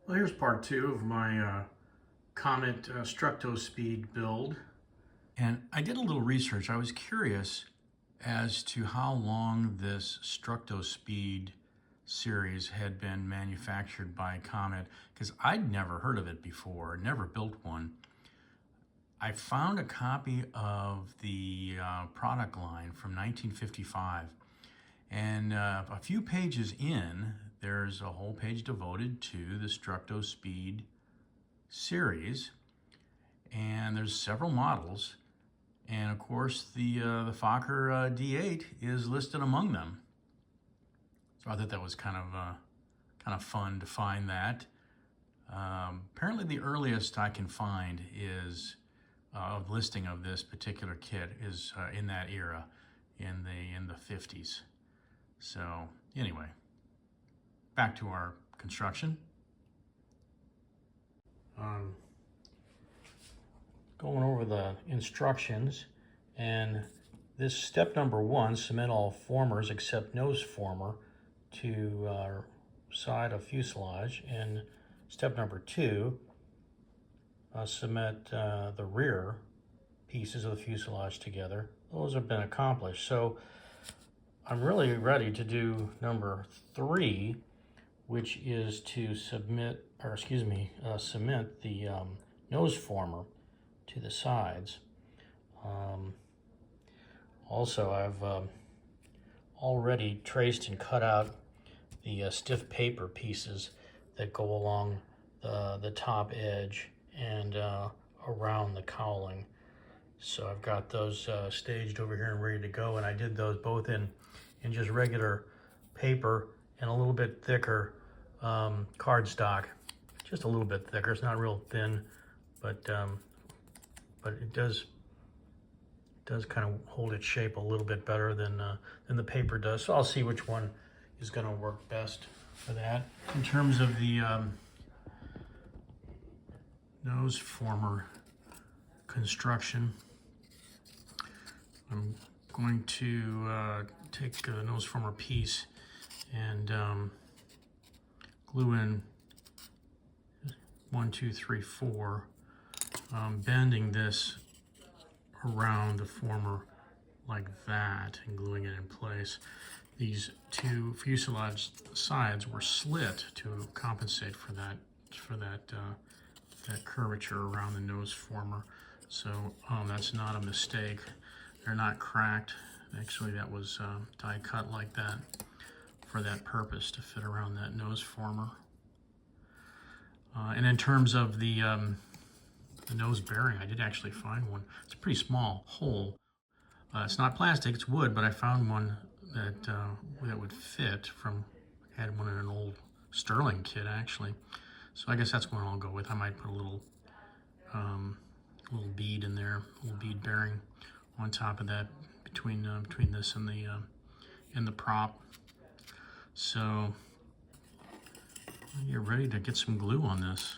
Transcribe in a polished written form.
Well, here's part two of my Comet Struct-O-Speed build. And I did a little research. I was curious as to how long this Struct-O-Speed series had been manufactured by Comet, because I'd never heard of it before, never built one. I found a copy of the product line from 1955. And a few pages in, there's a whole page devoted to the Struct-O-Speed series. And there's several models. And of course, the Fokker D8 is listed among them. So I thought that was kind of fun to find that. Apparently the earliest I can find is of listing of this particular kit is in that era, in the 50s. So anyway, back to our construction. Going over the instructions, and this step number 1, cement all formers except nose former to side of fuselage, and step number 2, cement the rear pieces of the fuselage together. Those have been accomplished. So I'm really ready to do number 3, which is to cement the nose former to the sides. Also, I've already traced and cut out the stiff paper pieces that go along the top edge and around the cowling. So I've got those staged over here and ready to go, and I did those both in just regular paper and a little bit thicker cardstock, just a little bit thicker. It's not real thin, but it does kind of hold its shape a little bit better than the paper does. So I'll see which one is going to work best for that. In terms of the nose former construction, I'm going to take a nose former piece and glue in 1, 2, 3, 4, bending this around the former like that and gluing it in place. These two fuselage sides were slit to compensate for that curvature around the nose former. So that's not a mistake. They're not cracked. Actually, that was die cut like that for that purpose, to fit around that nose former. And in terms of the nose bearing, I did actually find one. It's a pretty small hole. It's not plastic, it's wood, but I found one that would fit from, I had one in an old Sterling kit actually. So I guess that's one I'll go with. I might put a little bead in there, a little bead bearing on top of that between this and the prop. So you're ready to get some glue on this.